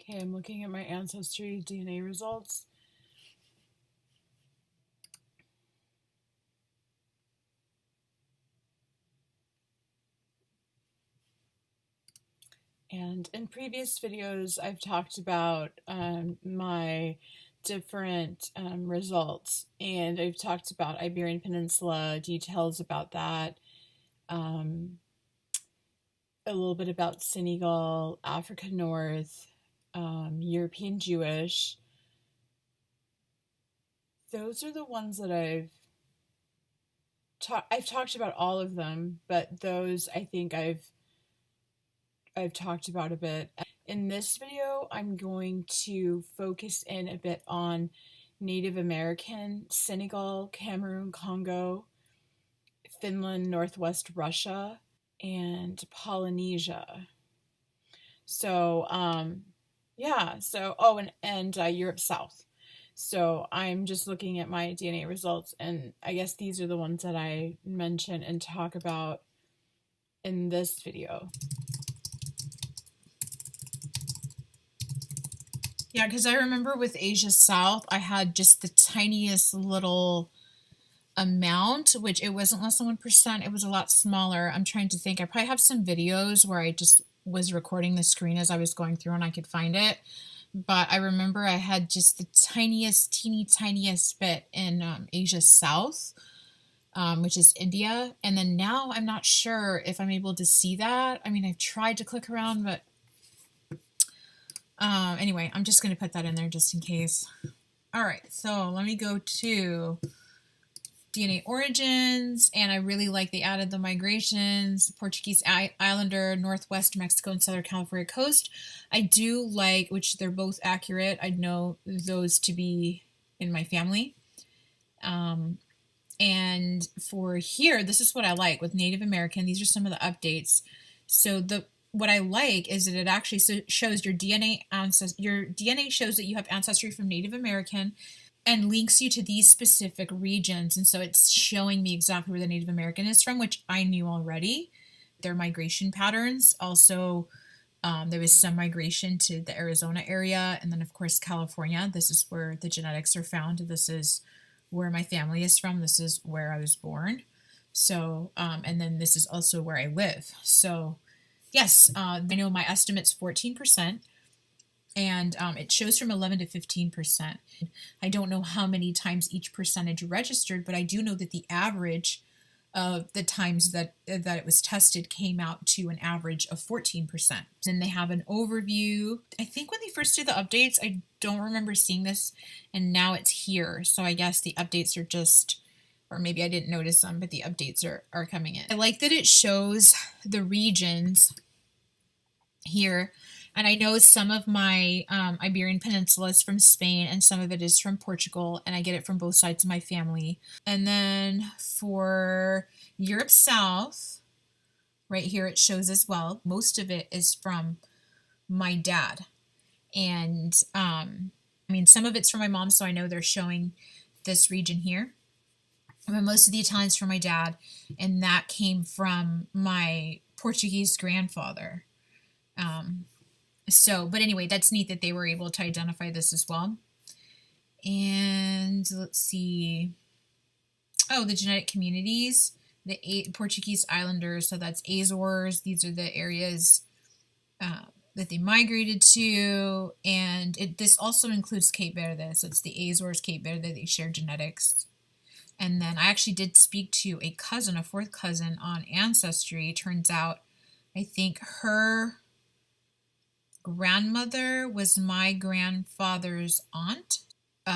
Okay, I'm looking at my Ancestry DNA results. And in previous videos, I've talked about my different results, and I've talked about Iberian Peninsula, details about that, a little bit about Senegal, Africa North, European Jewish. Those are the ones that I've talked about all of them, but those I think I've talked about a bit. In this video, I'm going to focus in a bit on Native American, Senegal, Cameroon, Congo, Finland, Northwest Russia, and Polynesia. So, and Europe South. So I'm just looking at my DNA results, and I guess these are the ones that I mention and talk about in this video. Yeah, because I remember with Asia South, I had just the tiniest little amount, which it wasn't less than 1%. It was a lot smaller. I'm trying to think. I probably have some videos where I just was recording the screen as I was going through and I could find it. But I remember I had just the tiniest bit in Asia South, which is India. And then now I'm not sure if I'm able to see that. I mean, I've tried to click around, but anyway, I'm just going to put that in there just in case. All right, so let me go to DNA origins, and I really like they added the migrations, Portuguese Islander, Northwest Mexico, and Southern California coast. I do like, which they're both accurate. I know those to be in my family. And for here, this is what I like with Native American. These are some of the updates. So what I like is that it actually shows your DNA your DNA shows that you have ancestry from Native American and links you to these specific regions. And so it's showing me exactly where the Native American is from, which I knew already. Their migration patterns. Also, there was some migration to the Arizona area. And then, of course, California. This is where the genetics are found. This is where my family is from. This is where I was born. So, and then this is also where I live. So, yes, I know my estimate's 14%. And it shows from 11 to 15%. I don't know how many times each percentage registered, but I do know that the average of the times that it was tested came out to an average of 14%. Then they have an overview. I think when they first did the updates, I don't remember seeing this, and now it's here. So I guess the updates are just, or maybe I didn't notice them, but the updates are coming in. I like that it shows the regions here. And I know some of my Iberian Peninsula is from Spain and some of it is from Portugal, and I get it from both sides of my family. And then for Europe South, right here it shows as well, most of it is from my dad. And I mean, some of it's from my mom, so I know they're showing this region here. But most of the Italian's from my dad, and that came from my Portuguese grandfather. But anyway, that's neat that they were able to identify this as well. And let's see. Oh, the genetic communities, the Portuguese Islanders. So that's Azores. These are the areas that they migrated to. And this also includes Cape Verde. So it's the Azores, Cape Verde. They share genetics. And then I actually did speak to a cousin, a fourth cousin on Ancestry. Turns out, I think her grandmother was my grandfather's aunt,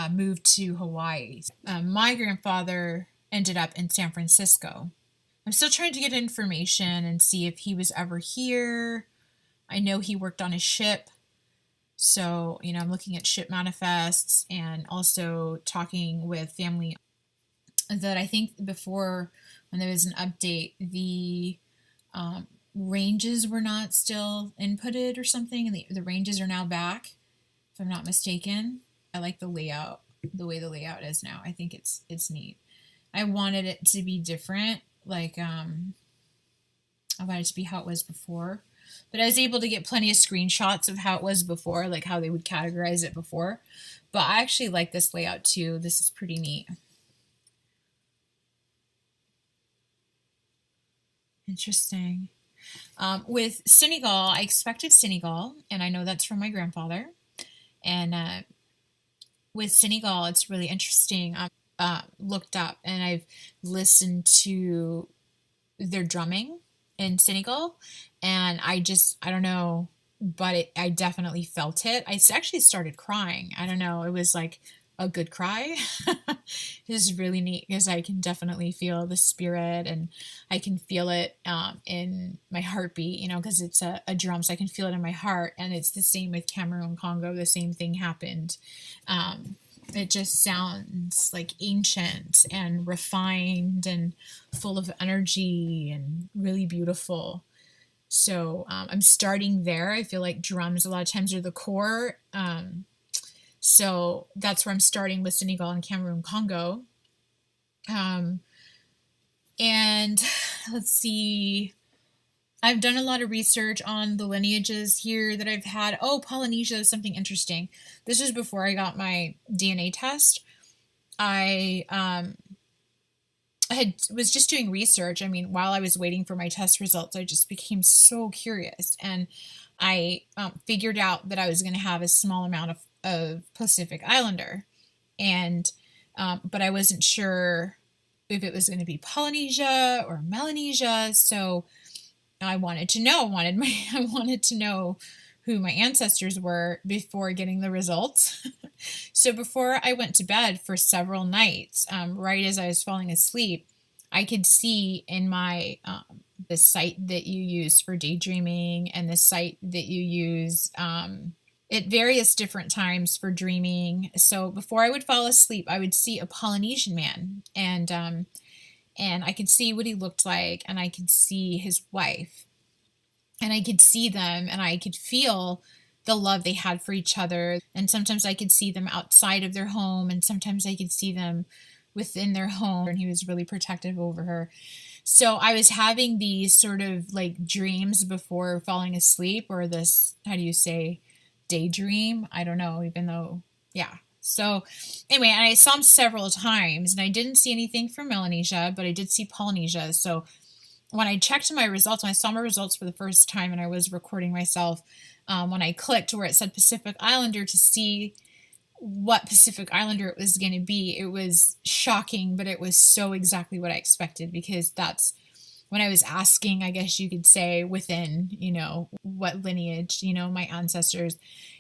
moved to Hawaii. My grandfather ended up in San Francisco. I'm still trying to get information and see if he was ever here. I know he worked on a ship. So, I'm looking at ship manifests and also talking with family that I think before, when there was an update, the ranges were not still inputted or something, and the ranges are now back, if I'm not mistaken. I like the layout, the way the layout is now. I think it's neat. I wanted it to be different, like I wanted it to be how it was before. but I was able to get plenty of screenshots of how it was before, like how they would categorize it before. But I actually like this layout too. This is pretty neat. Interesting. With Senegal, I expected Senegal, and I know that's from my grandfather. And with Senegal, it's really interesting. Looked up and I've listened to their drumming in Senegal, and I don't know, but I definitely felt it. I actually started crying. I don't know. It was like a good cry. It is really neat because I can definitely feel the spirit, and I can feel it in my heartbeat, because it's a drum, so I can feel it in my heart. And it's the same with Cameroon, Congo. The same thing happened. It just sounds like ancient and refined and full of energy and really beautiful. So I'm starting there. I feel like drums a lot of times are the core. So that's where I'm starting with Senegal and Cameroon, Congo. Um, and let's see. I've done a lot of research on the lineages here that I've had. Oh, Polynesia is something interesting. This was before I got my DNA test. I was just doing research. I mean, while I was waiting for my test results, I just became so curious, and I figured out that I was going to have a small amount of Pacific Islander, and but I wasn't sure if it was going to be Polynesia or Melanesia. So I wanted to know. I wanted to know who my ancestors were before getting the results. So before I went to bed for several nights, right as I was falling asleep, I could see in my the site that you use for daydreaming and the site that you use at various different times for dreaming. So before I would fall asleep, I would see a Polynesian man, and I could see what he looked like, and I could see his wife, and I could see them, and I could feel the love they had for each other. And sometimes I could see them outside of their home, and sometimes I could see them within their home, and he was really protective over her. So I was having these sort of like dreams before falling asleep, or this, how do you say, daydream? I don't know, even though, yeah. So anyway, and I saw him several times, and I didn't see anything from Melanesia, but I did see Polynesia. So when I checked my results, when I saw my results for the first time, and I was recording myself, when I clicked where it said Pacific Islander to see what Pacific Islander it was going to be, it was shocking, but it was so exactly what I expected, because that's when I was asking, I guess you could say, within, what lineage, my ancestors.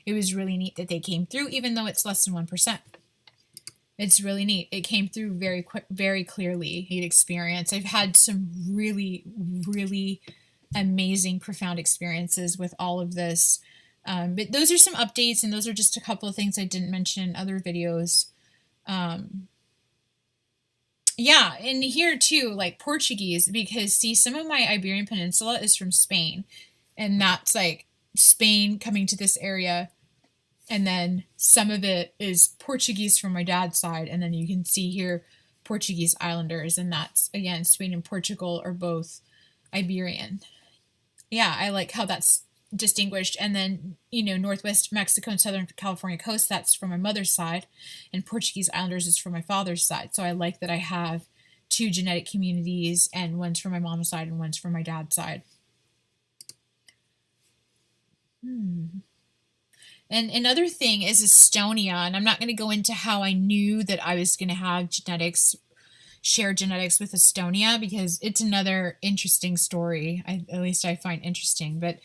It was really neat that they came through, even though it's less than 1%. It's really neat. It came through very quick, very clearly. Neat experience. I've had some really, really amazing, profound experiences with all of this. But those are some updates, and those are just a couple of things I didn't mention in other videos. Yeah, and here too, like Portuguese, because see, some of my Iberian Peninsula is from Spain, and that's like Spain coming to this area, and then some of it is Portuguese from my dad's side, and then you can see here Portuguese Islanders, and that's again Spain and Portugal are both Iberian. Yeah, I like how that's distinguished. And then, Northwest Mexico and Southern California coast, that's from my mother's side, and Portuguese Islanders is from my father's side. So I like that I have two genetic communities, and one's from my mom's side and one's from my dad's side. And another thing is Estonia, and I'm not going to go into how I knew that I was going to have share genetics with Estonia, because it's another interesting story. At least I find interesting. But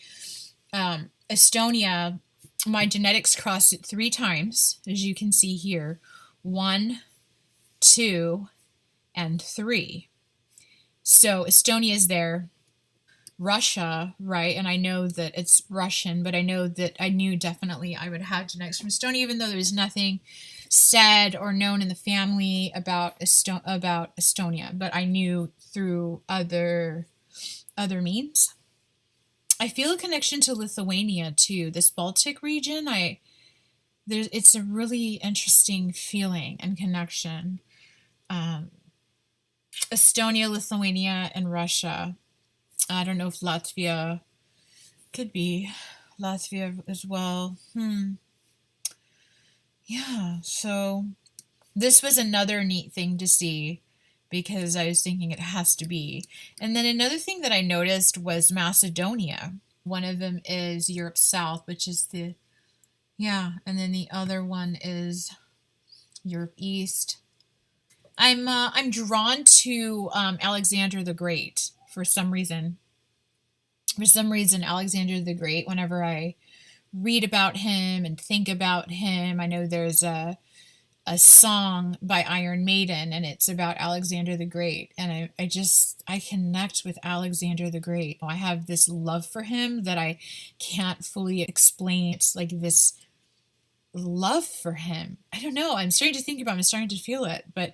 Estonia, my genetics crossed it 3 times, as you can see here. 1, 2, and 3. So Estonia is there. Russia, right? And I know that it's Russian, but I know that I knew definitely I would have genetics from Estonia, even though there was nothing said or known in the family about Estonia. But I knew through other means. I feel a connection to Lithuania too. This Baltic region, it's a really interesting feeling and connection. Estonia, Lithuania, and Russia. I don't know if Latvia Could be Latvia as well. Yeah, so this was another neat thing to see because I was thinking it has to be. And then another thing that I noticed was Macedonia. One of them is Europe South, which is the, yeah, and then the other one is Europe East. I'm drawn to Alexander the Great for some reason. For some reason, Alexander the Great. Whenever I read about him and think about him, I know there's a song by Iron Maiden, and it's about Alexander the Great. And I connect with Alexander the Great. I have this love for him that I can't fully explain. It's like this love for him. I don't know. I'm starting to think about him. I'm starting to feel it. But